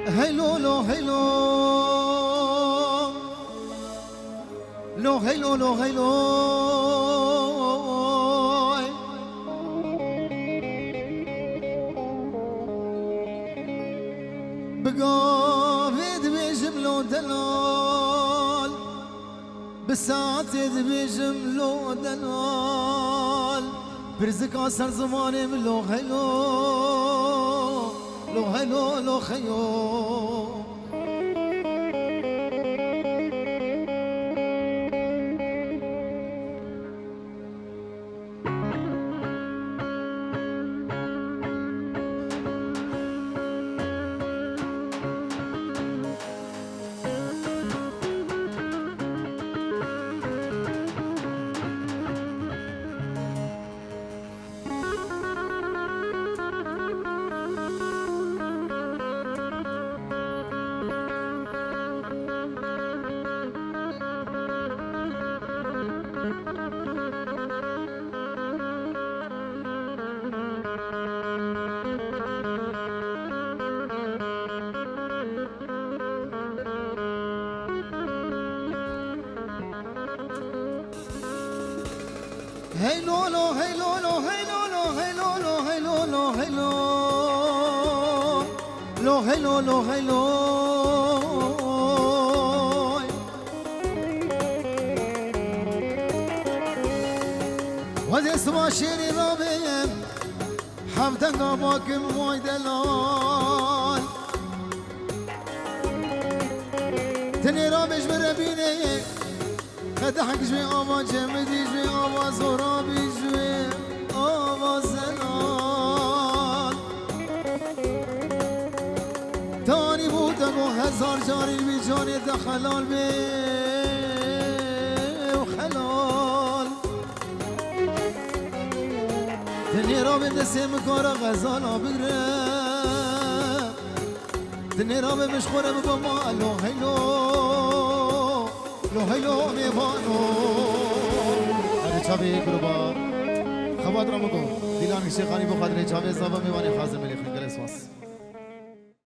هلو لو هلو لو هلو لو هلو بقافد بجملو دلال بساعتد بجملو دلال برزق عسر زماني من لو هلو لو هلو لو خيو هيلو لو هيلو لو هيلو لو هيلو لو هيلو لو هيلو لو هيلو لو هيلو وزي اسمع شيري رابين حمدن قاباك موي دلال تني رابش بربيني خدحك جوي آوا جمدي جوي آوا زرابي جوي آوا زنال تاني بودم و هزار جاری بی جانی دخلال بی و خلال دنی را به دسته مکارا غزالا بگره دنی را به مشخوره بگو ما الو هیلو لو هیلو میوانو اره چاوی گروبا خبات را مگو دیلان کشی خانی بخاطر چاوی زابا میوانی خازم ملی خنگل اسواس